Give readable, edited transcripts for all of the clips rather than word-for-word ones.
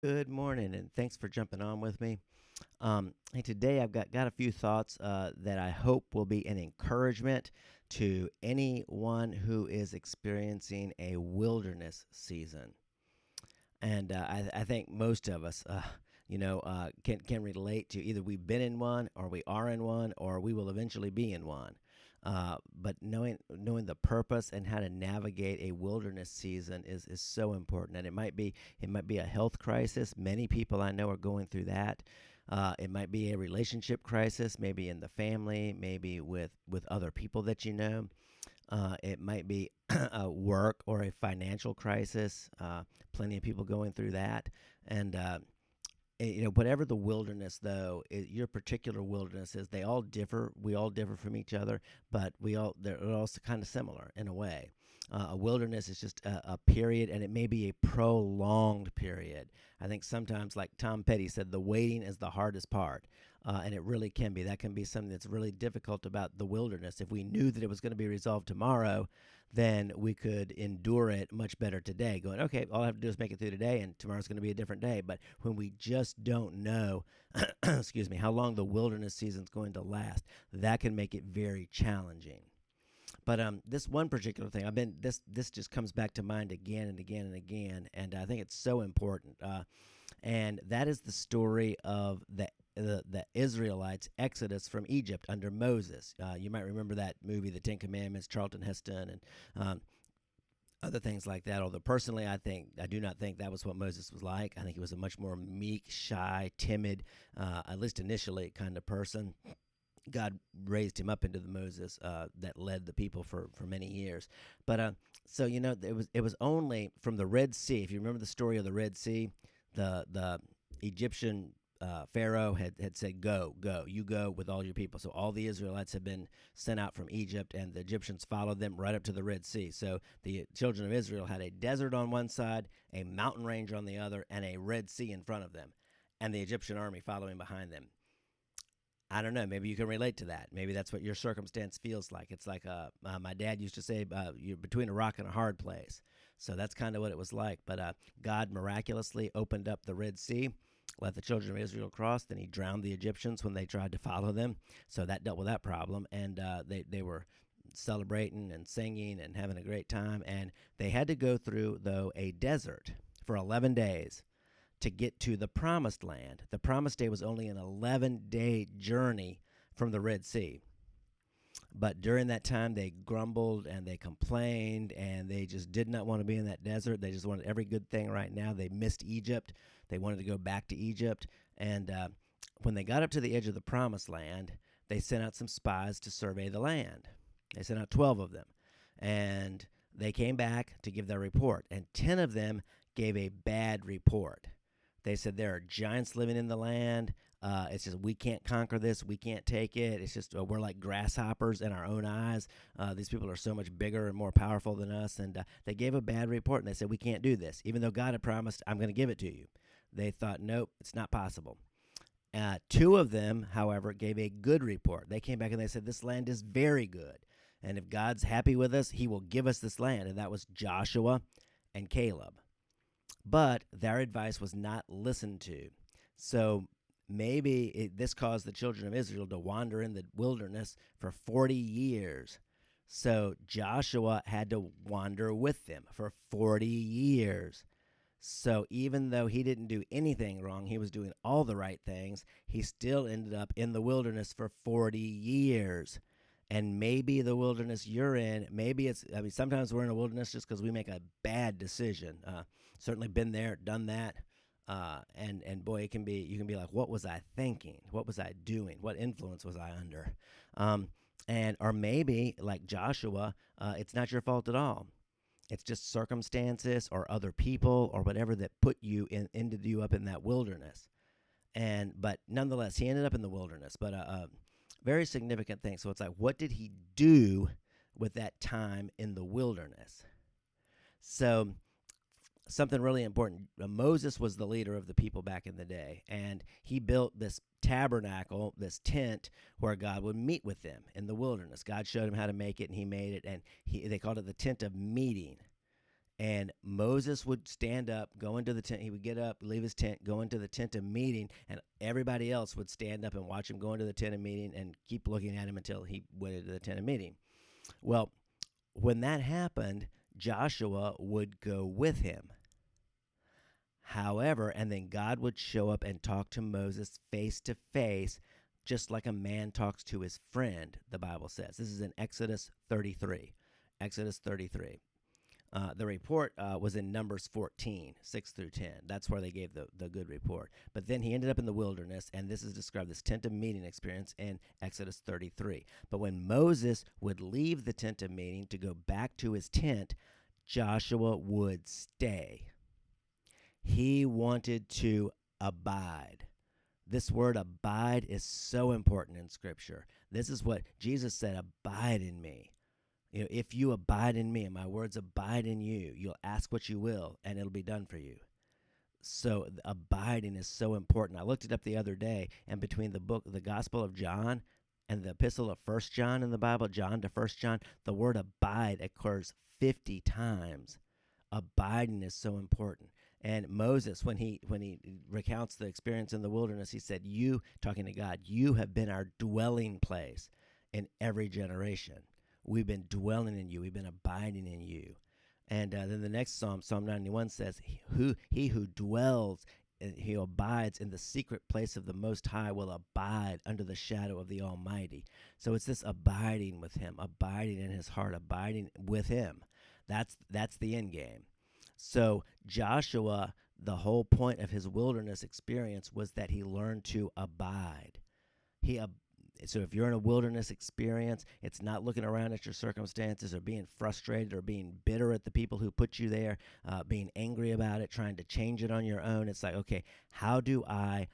Good morning, and thanks for jumping on with me. Hey, today I've got a few thoughts that I hope will be an encouragement to anyone who is experiencing a wilderness season. And I think most of us, can relate to either we've been in one, or we are in one, or we will eventually be in one. But knowing the purpose and how to navigate a wilderness season is so important. And it might be a health crisis. Many people I know are going through that. It might be a relationship crisis, maybe in the family, maybe with other people that you know. It might be a work or a financial crisis. Plenty of people going through that, and whatever the wilderness, though, your particular wilderness is, they all differ. We all differ from each other, but they're also kind of similar in a way. A wilderness is just a period, and it may be a prolonged period. I think sometimes, like Tom Petty said, the waiting is the hardest part. And it really can be. That can be something that's really difficult about the wilderness. If we knew that it was going to be resolved tomorrow, then we could endure it much better today, going, okay, all I have to do is make it through today, and tomorrow's going to be a different day. But when we just don't know, excuse me, how long the wilderness season's going to last, that can make it very challenging. But this one particular thing, this just comes back to mind again and again and again, and I think it's so important. And that is the story of the Israelites' exodus from Egypt under Moses. You might remember that movie, The Ten Commandments, Charlton Heston, and other things like that. Although personally, I do not think that was what Moses was like. I think he was a much more meek, shy, timid, at least initially, kind of person. God raised him up into the Moses that led the people for many years. But so it was only from the Red Sea. If you remember the story of the Red Sea, the Egyptian Pharaoh had said, "Go, go, you go with all your people." So all the Israelites had been sent out from Egypt, and the Egyptians followed them right up to the Red Sea. So the children of Israel had a desert on one side, a mountain range on the other, and a Red Sea in front of them, and the Egyptian army following behind them. I don't know. Maybe you can relate to that. Maybe that's what your circumstance feels like. It's like my dad used to say, "You're between a rock and a hard place." So that's kind of what it was like. But God miraculously opened up the Red Sea, let the children of Israel cross. Then He drowned the Egyptians when they tried to follow them. So that dealt with that problem, and they were celebrating and singing and having a great time. And they had to go through, though, a desert for 11 days to get to the promised land. The promised day was only an 11-day journey from the Red Sea. But during that time, they grumbled and they complained, and they just did not want to be in that desert. They just wanted every good thing right now. They missed Egypt. They wanted to go back to Egypt. And when they got up to the edge of the promised land, they sent out some spies to survey the land. They sent out 12 of them. And they came back to give their report. And 10 of them gave a bad report. They said there are giants living in the land. It's just we can't conquer this. We can't take it. It's just we're like grasshoppers in our own eyes. These people are so much bigger and more powerful than us. And they gave a bad report, and they said we can't do this. Even though God had promised, I'm going to give it to you. They thought, nope, it's not possible. Two of them, however, gave a good report. They came back and they said this land is very good. And if God's happy with us, He will give us this land. And that was Joshua and Caleb. But their advice was not listened to. So this caused the children of Israel to wander in the wilderness for 40 years. So Joshua had to wander with them for 40 years. So even though he didn't do anything wrong, he was doing all the right things, he still ended up in the wilderness for 40 years. And maybe the wilderness you're in, sometimes we're in a wilderness just because we make a bad decision. Certainly been there, done that. And boy, you can be like, what was I thinking? What was I doing? What influence was I under? Or maybe like Joshua, it's not your fault at all. It's just circumstances or other people or whatever that ended you up in that wilderness. But nonetheless, he ended up in the wilderness. But very significant thing. So it's like, what did he do with that time in the wilderness? So something really important. Moses was the leader of the people back in the day, and he built this tabernacle, this tent where God would meet with them in the wilderness. God showed him how to make it, and he made it, and they called it the tent of meeting. And Moses would stand up, go into the tent. He would get up, leave his tent, go into the tent of meeting, and everybody else would stand up and watch him go into the tent of meeting and keep looking at him until he went into the tent of meeting. Well, when that happened, Joshua would go with him. However, and then God would show up and talk to Moses face to face, just like a man talks to his friend, the Bible says. This is in Exodus 33. Exodus 33. The report was in Numbers 14, 6 through 10. That's where they gave the good report. But then he ended up in the wilderness, and this is described, this tent of meeting experience in Exodus 33. But when Moses would leave the tent of meeting to go back to his tent, Joshua would stay. He wanted to abide. This word abide is so important in Scripture. This is what Jesus said, abide in me. You know, if you abide in me and my words abide in you, you'll ask what you will and it'll be done for you. So abiding is so important. I looked it up the other day, and between the Gospel of John and the epistle of 1 John in the Bible, John to 1 John, the word abide occurs 50 times. Abiding is so important. And Moses, when he recounts the experience in the wilderness, he said, you, talking to God, you have been our dwelling place in every generation. We've been dwelling in you. We've been abiding in you. And then the next Psalm, Psalm 91 says, he who dwells, he abides in the secret place of the Most High will abide under the shadow of the Almighty. So it's this abiding with him, abiding in his heart, abiding with him. That's the end game. So Joshua, the whole point of his wilderness experience was that he learned to abide. So if you're in a wilderness experience, it's not looking around at your circumstances or being frustrated or being bitter at the people who put you there, being angry about it, trying to change it on your own. It's like, okay, how do I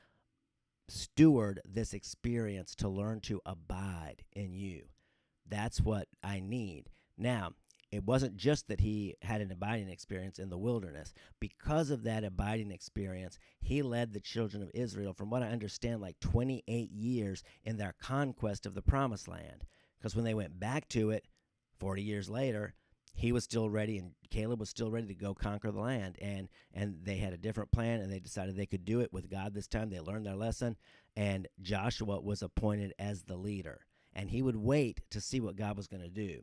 steward this experience to learn to abide in you? That's what I need. Now, it wasn't just that he had an abiding experience in the wilderness. Because of that abiding experience, he led the children of Israel, from what I understand, like 28 years in their conquest of the Promised Land. Because when they went back to it 40 years later, he was still ready and Caleb was still ready to go conquer the land. And they had a different plan, and they decided they could do it with God this time. They learned their lesson, and Joshua was appointed as the leader. And he would wait to see what God was going to do,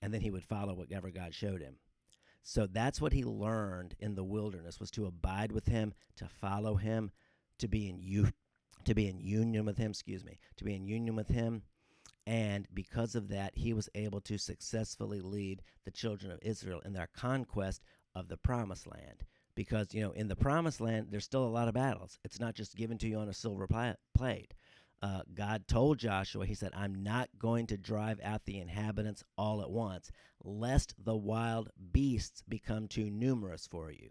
and then he would follow whatever God showed him. So that's what he learned in the wilderness, was to abide with him, to follow him, to be in union with him. And because of that, he was able to successfully lead the children of Israel in their conquest of the Promised Land. Because, in the Promised Land, there's still a lot of battles. It's not just given to you on a silver plate. God told Joshua, he said, I'm not going to drive out the inhabitants all at once, lest the wild beasts become too numerous for you.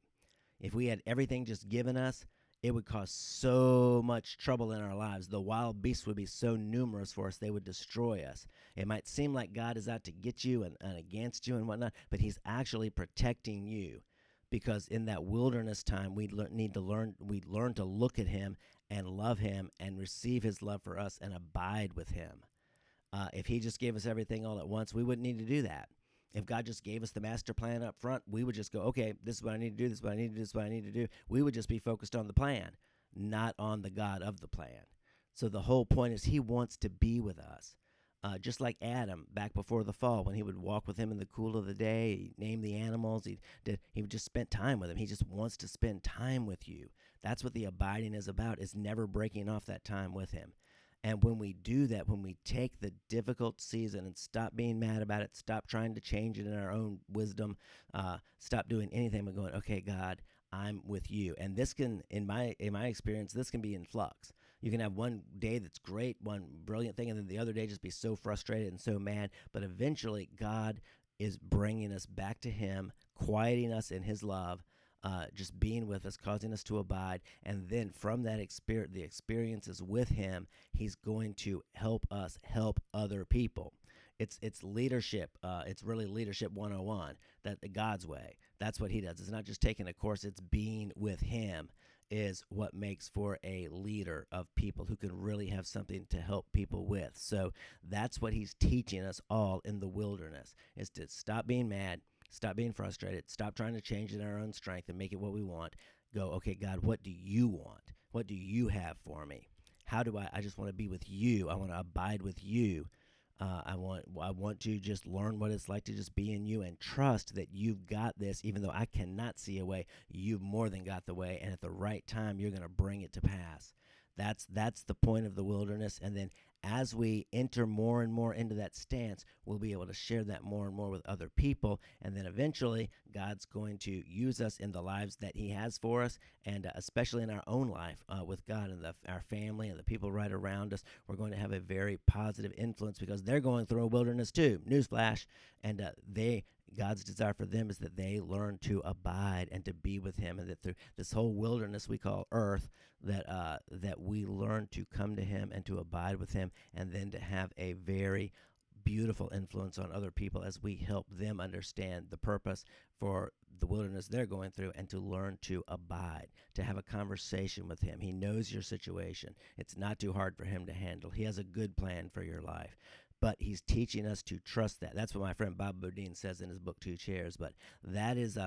If we had everything just given us, it would cause so much trouble in our lives. The wild beasts would be so numerous for us, they would destroy us. It might seem like God is out to get you and against you and whatnot, but he's actually protecting you. Because in that wilderness time, we learn to look at him and love him and receive his love for us and abide with him. If he just gave us everything all at once, we wouldn't need to do that. If God just gave us the master plan up front, we would just go, okay, this is what I need to do, this is what I need to do, this is what I need to do. We would just be focused on the plan, not on the God of the plan. So the whole point is he wants to be with us. Just like Adam back before the fall, when he would walk with him in the cool of the day, he'd name the animals, he would just spend time with him. He just wants to spend time with you. That's what the abiding is about, is never breaking off that time with him. And when we do that, when we take the difficult season and stop being mad about it, stop trying to change it in our own wisdom, stop doing anything but going, okay, God, I'm with you. And this can, in my experience, this can be in flux. You can have one day that's great, one brilliant thing, and then the other day just be so frustrated and so mad. But eventually, God is bringing us back to him, quieting us in his love, just being with us, causing us to abide. And then from that the experiences with him, he's going to help us help other people. It's leadership. It's really leadership 101, that God's way. That's what he does. It's not just taking a course. It's being with him is what makes for a leader of people who can really have something to help people with. So that's what he's teaching us all in the wilderness, is to stop being mad, Stop being frustrated. Stop trying to change it in our own strength and make it what we want. Go, okay, God, what do you want? What do you have for me? How do I just want to be with you. I want to abide with you. I want to just learn what it's like to just be in you and trust that you've got this, even though I cannot see a way. You've more than got the way, and at the right time, you're going to bring it to pass. That's the point of the wilderness. And then as we enter more and more into that stance, we'll be able to share that more and more with other people. And then eventually, God's going to use us in the lives that He has for us, and especially in our own life with God and our family and the people right around us. We're going to have a very positive influence because they're going through a wilderness too. Newsflash. And God's desire for them is that they learn to abide and to be with Him, and that through this whole wilderness we call earth, that we learn to come to Him and to abide with Him, and then to have a very beautiful influence on other people as we help them understand the purpose for the wilderness they're going through, and to learn to abide, to have a conversation with Him. He knows your situation. It's not too hard for Him to handle. He has a good plan for your life. But He's teaching us to trust that. That's what my friend Bob Bodine says in his book, Two Chairs. But that is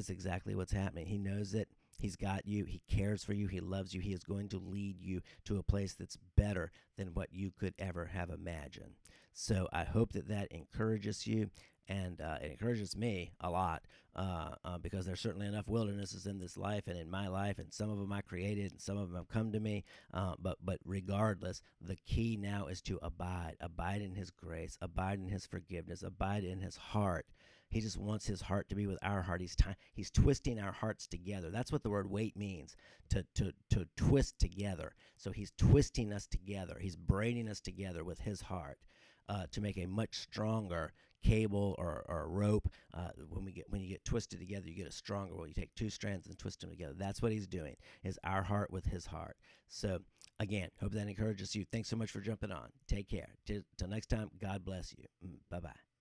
exactly what's happening. He knows it. He's got you. He cares for you. He loves you. He is going to lead you to a place that's better than what you could ever have imagined. So I hope that encourages you, and it encourages me a lot because there's certainly enough wildernesses in this life and in my life, and some of them I created and some of them have come to me. But regardless, the key now is to abide in His grace, abide in His forgiveness, abide in His heart. He just wants His heart to be with our heart. He's twisting our hearts together. That's what the word wait means, to twist together. So He's twisting us together. He's braiding us together with His heart to make a much stronger cable or rope. When you get twisted together, you get a stronger. Well, you take two strands and twist them together. That's what He's doing, is our heart with His heart. So again, hope that encourages you. Thanks so much for jumping on. Take care. Till next time, God bless you. Bye-bye.